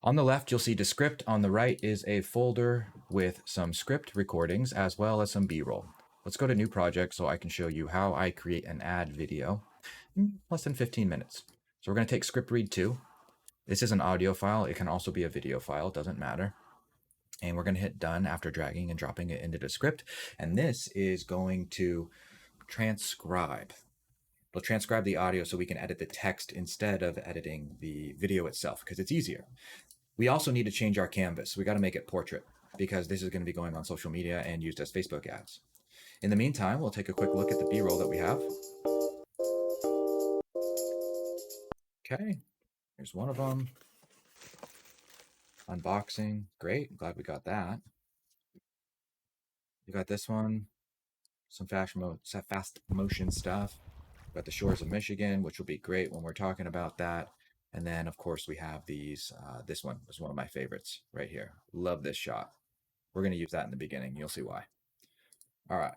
On the left, you'll see Descript. On the right is a folder with some script recordings as well as some B-roll. Let's go to New Project so I can show you how I create an ad video in less than 15 minutes. So we're going to take script read 2. This is an audio file. It can also be a video file. It doesn't matter. And we're going to hit done after dragging and dropping it into the script. And this is going to transcribe. It'll transcribe the audio so we can edit the text instead of editing the video itself because it's easier. We also need to change our canvas. We got to make it portrait because this is going to be going on social media and used as Facebook ads. In the meantime, we'll take a quick look at the B-roll that we have. Okay, here's one of them. Unboxing, great, glad we got that. We got this one, some fast motion stuff. We got the shores of Michigan, which will be great when we're talking about that. And then, of course, we have these. This one is one of my favorites right here. Love this shot. We're going to use that in the beginning. You'll see why. All right.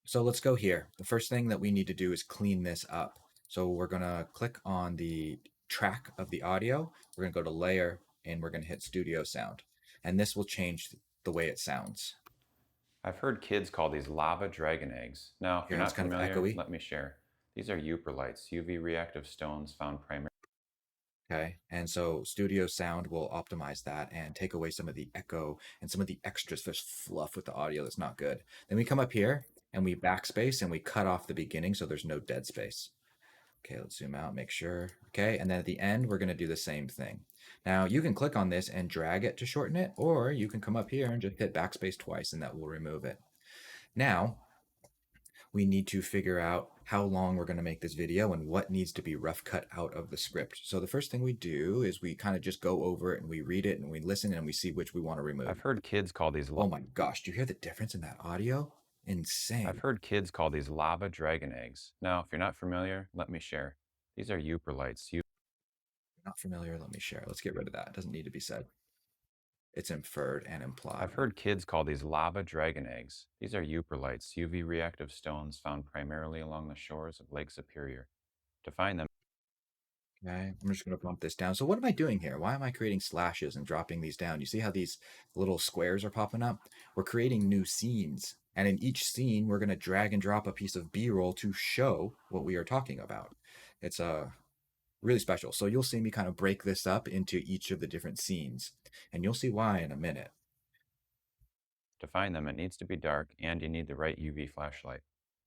So let's go here. The first thing that we need to do is clean this up. So we're going to click on the track of the audio. We're going to go to Layer, and we're going to hit Studio Sound. And this will change the way it sounds. I've heard kids call these lava dragon eggs. Now, if you're not familiar, let me share. These are Uperlites, UV reactive stones found primarily. Okay, and so Studio Sound will optimize that and take away some of the echo and some of the extras, there's fluff with the audio that's not good. Then we come up here and we backspace and we cut off the beginning so there's no dead space. Okay, let's zoom out, make sure. Okay, and then at the end, we're going to do the same thing. Now, you can click on this and drag it to shorten it, or you can come up here and just hit backspace twice and that will remove it. Now, we need to figure out how long we're going to make this video and what needs to be rough cut out of the script. So the first thing we do is we kind of just go over it and we read it and we listen and we see which we want to remove. I've heard kids call these. Oh my gosh, do you hear the difference in that audio? Insane. I've heard kids call these lava dragon eggs. Now, if you're not familiar, let me share. These are Uperlites. Not familiar, let me share. Let's get rid of that. It doesn't need to be said. It's inferred and implied. I've heard kids call these lava dragon eggs. These are Uperlites, UV reactive stones found primarily along the shores of Lake Superior. To find them. Okay, I'm just going to bump this down. So what am I doing here? Why am I creating slashes and dropping these down? You see how these little squares are popping up? We're creating new scenes. And in each scene, we're going to drag and drop a piece of B-roll to show what we are talking about. It's really special. So you'll see me kind of break this up into each of the different scenes. And you'll see why in a minute. To find them, it needs to be dark, and you need the right UV flashlight.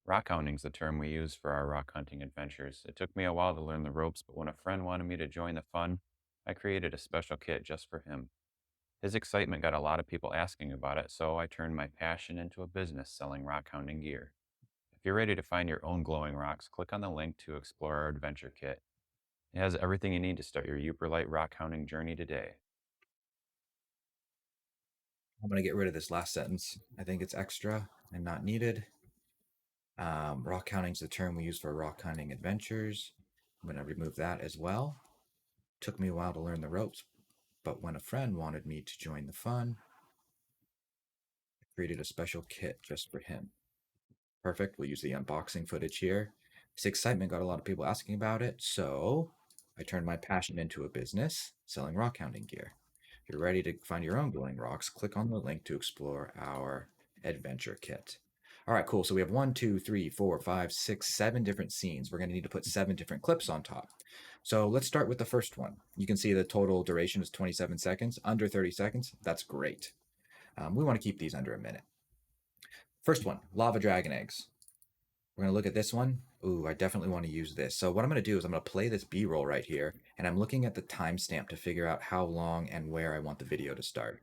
Rock hounding is the term we use for our rock hunting adventures. It took me a while to learn the ropes, but when a friend wanted me to join the fun, I created a special kit just for him. His excitement got a lot of people asking about it, so I turned my passion into a business selling rock hounding gear. If you're ready to find your own glowing rocks, click on the link to explore our adventure kit. It has everything you need to start your Uperlite rock hounding journey today. I'm going to get rid of this last sentence. I think it's extra and not needed. Rock hounding is the term we use for rock hunting adventures. I'm going to remove that as well. Took me a while to learn the ropes, but when a friend wanted me to join the fun, I created a special kit just for him. Perfect. We'll use the unboxing footage here. This excitement got a lot of people asking about it, so I turned my passion into a business selling rock hounding gear. If you're ready to find your own glowing rocks, click on the link to explore our adventure kit. All right, cool. So we have 1, 2, 3, 4, 5, 6, 7 different scenes. We're going to need to put 7 different clips on top. So let's start with the first one. You can see the total duration is 27 seconds, under 30 seconds. That's great. We want to keep these under a minute. First one, lava dragon eggs. We're going to look at this one. Ooh, I definitely want to use this. So what I'm going to do is I'm going to play this B-roll right here, and I'm looking at the timestamp to figure out how long and where I want the video to start.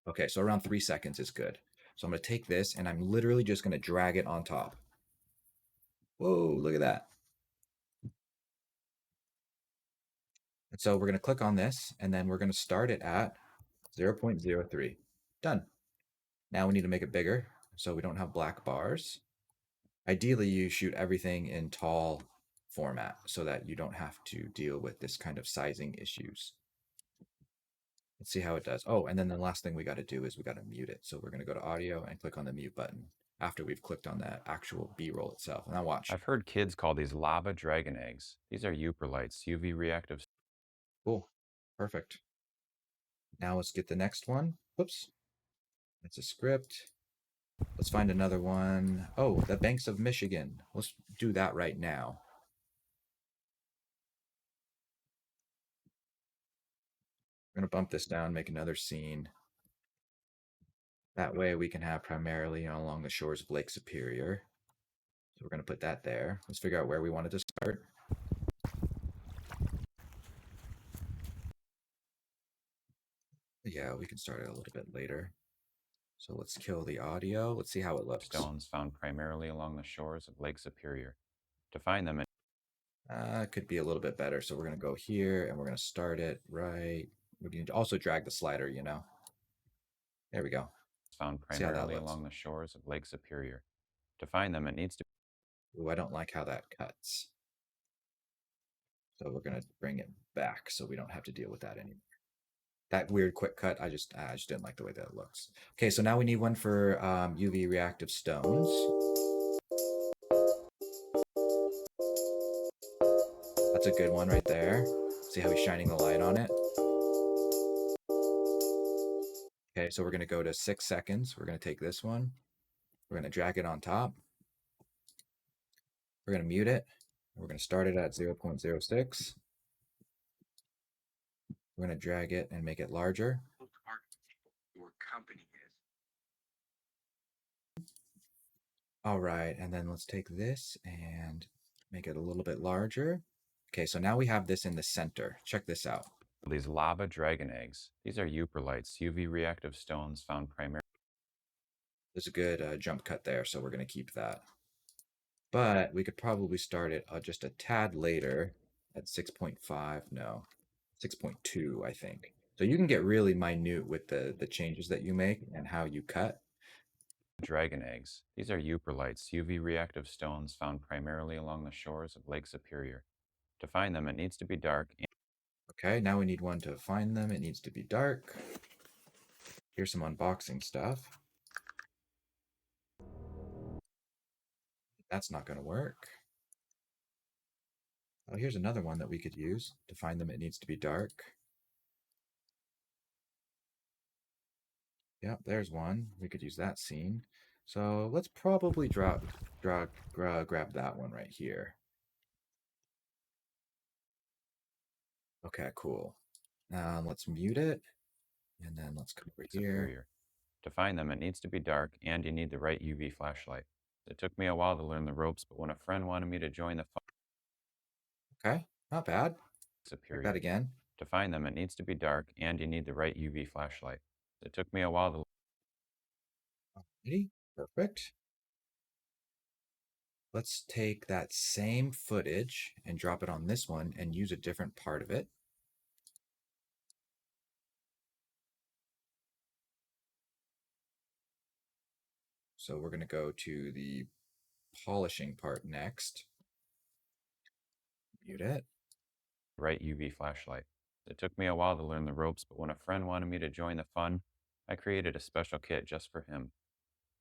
Okay, so around 3 seconds is good. So I'm going to take this, and I'm literally just going to drag it on top. Whoa, look at that. And so we're going to click on this, and then we're going to start it at 0.03. Done. Now we need to make it bigger so we don't have black bars. Ideally, you shoot everything in tall format so that you don't have to deal with this kind of sizing issues. Let's see how it does. Oh, and then the last thing we got to do is we got to mute it. So we're going to go to audio and click on the mute button. after we've clicked on that actual B-roll itself. Now watch. I've heard kids call these lava dragon eggs. These are Uperlights, UV reactive. Cool. Perfect. Now let's get the next one. Whoops. That's a script. Let's find another one. Oh, the Banks of Michigan. Let's do that right now. We're going to bump this down, make another scene. That way we can have primarily along the shores of Lake Superior. So we're going to put that there. Let's figure out where we wanted to start. Yeah, we can start it a little bit later. So let's kill the audio. Let's see how it looks. Stones found primarily along the shores of Lake Superior. To find them, It could be a little bit better. So we're going to go here and we're going to start it right. We can also drag the slider, you know. There we go. found See how that primarily looks. along the shores of Lake Superior. To find them, it needs to. Ooh, I don't like how that cuts. So we're going to bring it back so we don't have to deal with that anymore. That weird quick cut, I just didn't like the way that it looks. Okay, so now we need one for UV reactive stones. That's a good one right there. See how he's shining the light on it? Okay, so we're going to go to 6 seconds. We're going to take this one. We're going to drag it on top. We're going to mute it. We're going to start it at 0.06. We're going to drag it and make it larger. Your company is. All right, and then let's take this and make it a little bit larger. Okay, so now we have this in the center. Check this out. These lava dragon eggs. These are Uperlights, UV reactive stones found primarily. There's a good jump cut there, so we're going to keep that. But we could probably start it just a tad later at 6.5. No, 6.2, I think. So you can get really minute with the changes that you make and how you cut. Dragon eggs. These are Uperlights, UV reactive stones found primarily along the shores of Lake Superior. To find them, it needs to be dark. Okay, now we need one to find them. It needs to be dark. Here's some unboxing stuff. That's not going to work. Oh, here's another one that we could use. To find them, it needs to be dark. Yep, there's one. We could use that scene. So let's probably grab that one right here. Okay, cool. Let's mute it. And then let's come over here. Superior. To find them, it needs to be dark, and you need the right UV flashlight. It took me a while to learn the ropes, but when a friend wanted me to join the fun. Okay, not bad. Superior. Check that again. To find them, it needs to be dark, and you need the right UV flashlight. It took me a while to. Alrighty, perfect. Let's take that same footage and drop it on this one and use a different part of it. So we're going to go to the polishing part next. Mute it. Right UV flashlight. It took me a while to learn the ropes, but when a friend wanted me to join the fun, I created a special kit just for him.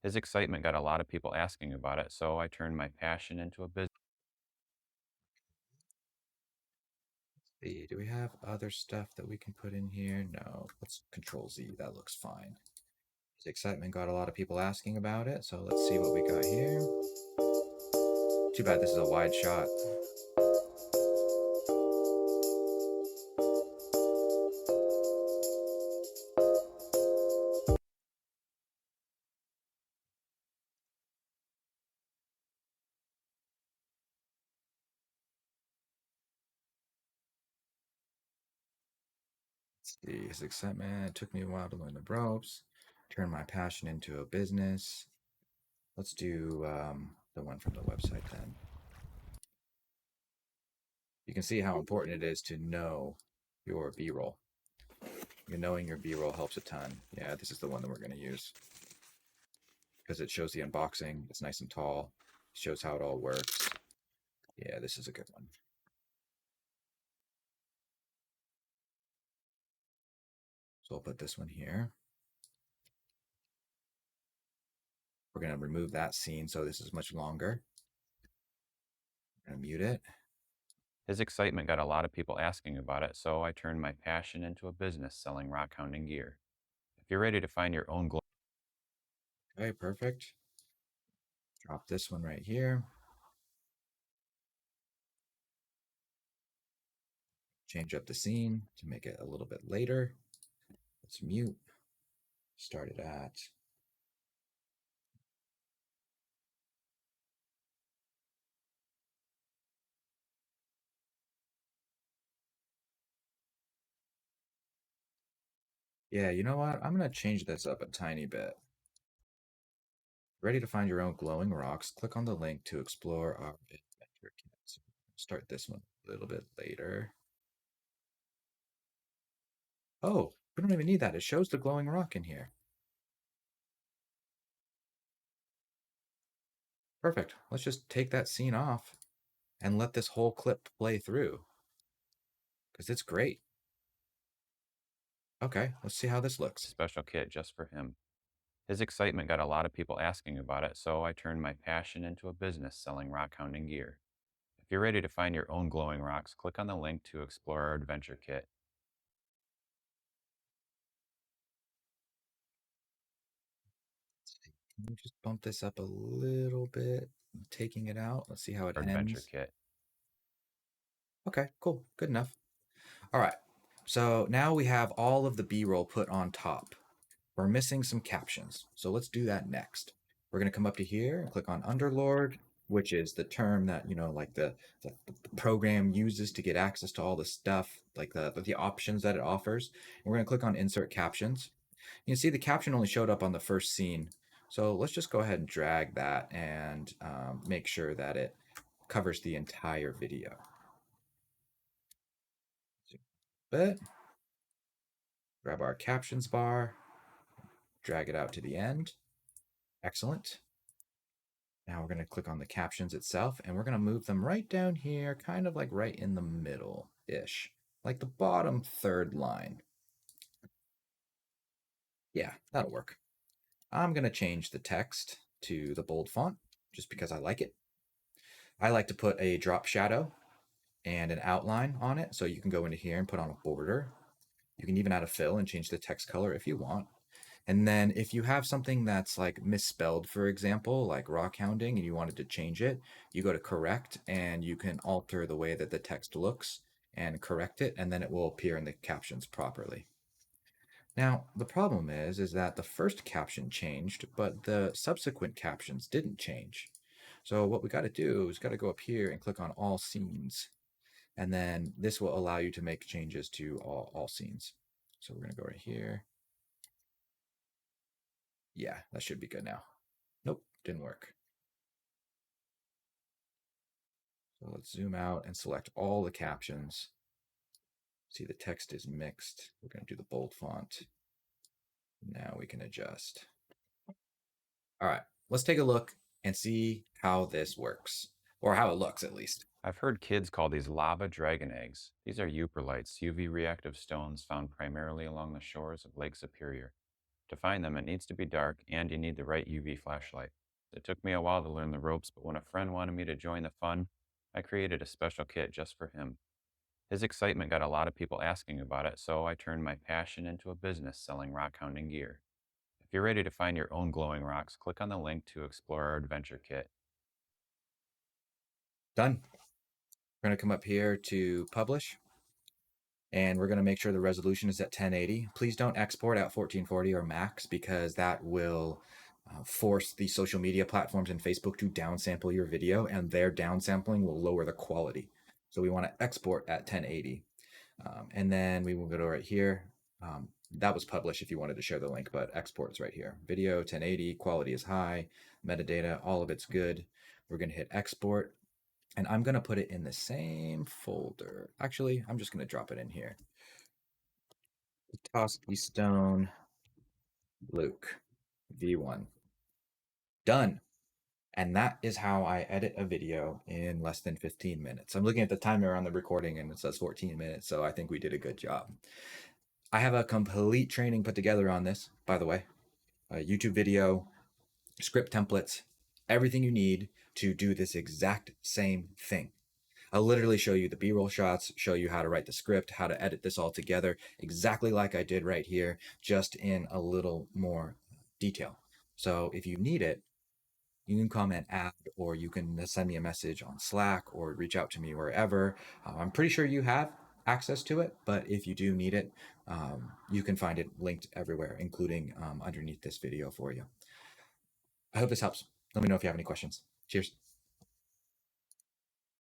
His excitement got a lot of people asking about it, so I turned my passion into a business. Let's see, do we have other stuff that we can put in here? No, let's Control Z. That looks fine. His excitement got a lot of people asking about it, so let's see what we got here. Too bad this is a wide shot. Let's see, his excitement. It took me a while to learn the ropes. Turn my passion into a business. Let's do the one from the website then. You can see how important it is to know your B-roll. Knowing your B-roll helps a ton. Yeah, this is the one that we're going to use because it shows the unboxing. It's nice and tall. Shows how it all works. Yeah, this is a good one. So I'll put this one here. We're going to remove that scene so this is much longer. I'm going to mute it. His excitement got a lot of people asking about it, so I turned my passion into a business selling rock hounding gear. If you're ready to find your own Okay, perfect. Drop this one right here. Change up the scene to make it a little bit later. Let's mute. Start it at yeah, you know what? I'm going to change this up a tiny bit. Ready to find your own glowing rocks? Click on the link to explore our adventure kit. So start this one a little bit later. Oh, we don't even need that. It shows the glowing rock in here. Perfect. Let's just take that scene off and let this whole clip play through because it's great. Okay, let's see how this looks. special kit just for him. His excitement got a lot of people asking about it, so I turned my passion into a business selling rock hounding gear. If you're ready to find your own glowing rocks, click on the link to explore our adventure kit. Can we just bump this up a little bit? I'm taking it out. Let's see how it Our adventure ends. kit. Okay, cool. Good enough. All right. So now we have all of the B-roll put on top. We're missing some captions. So let's do that next. We're going to come up to here and click on Underlord, which is the term that, like the program uses to get access to all the stuff, like the options that it offers. And we're going to click on Insert Captions. You can see the caption only showed up on the first scene. So let's just go ahead and drag that and make sure that it covers the entire video. But grab our captions bar, drag it out to the end. Excellent. Now we're going to click on the captions itself, and we're going to move them right down here, kind of like right in the middle-ish, like the bottom third line. Yeah, that'll work. I'm going to change the text to the bold font, just because I like it. I like to put a drop shadow and an outline on it, so you can go into here and put on a border. You can even add a fill and change the text color if you want. And then if you have something that's like misspelled, for example, like rock hounding, and you wanted to change it, you go to correct and you can alter the way that the text looks and correct it, and then it will appear in the captions properly. Now, the problem is that the first caption changed, but the subsequent captions didn't change. So what we got to do is got to go up here and click on all scenes. And then this will allow you to make changes to all scenes. So we're going to go right here. Yeah, that should be good now. Nope, didn't work. So let's zoom out and select all the captions. See, the text is mixed. We're going to do the bold font. Now we can adjust. All right, let's take a look and see how this works, or how it looks at least. I've heard kids call these lava dragon eggs. These are euperlites, UV reactive stones found primarily along the shores of Lake Superior. To find them, it needs to be dark and you need the right UV flashlight. It took me a while to learn the ropes, but when a friend wanted me to join the fun, I created a special kit just for him. His excitement got a lot of people asking about it, so I turned my passion into a business selling rock hounding gear. If you're ready to find your own glowing rocks, click on the link to explore our adventure kit. Done. We're going to come up here to publish, and we're going to make sure the resolution is at 1080. Please don't export at 1440 or max, because that will force the social media platforms and Facebook to downsample your video, and their downsampling will lower the quality. So we want to export at 1080. And then we will go to right here. That was published if you wanted to share the link, but export's right here. Video 1080, quality is high, metadata, all of it's good. We're going to hit export, and I'm going to put it in the same folder. Actually, I'm just going to drop it in here. Toski Stone, Luke, V1. Done. And that is how I edit a video in less than 15 minutes. I'm looking at the timer on the recording and it says 14 minutes, so I think we did a good job. I have a complete training put together on this, by the way. A YouTube video, script templates, everything you need to do this exact same thing. I'll literally show you the B-roll shots, show you how to write the script, how to edit this all together, exactly like I did right here, just in a little more detail. So if you need it, you can comment add, or you can send me a message on Slack or reach out to me wherever. I'm pretty sure you have access to it, but if you do need it, you can find it linked everywhere, including underneath this video for you. I hope this helps. Let me know if you have any questions. Cheers.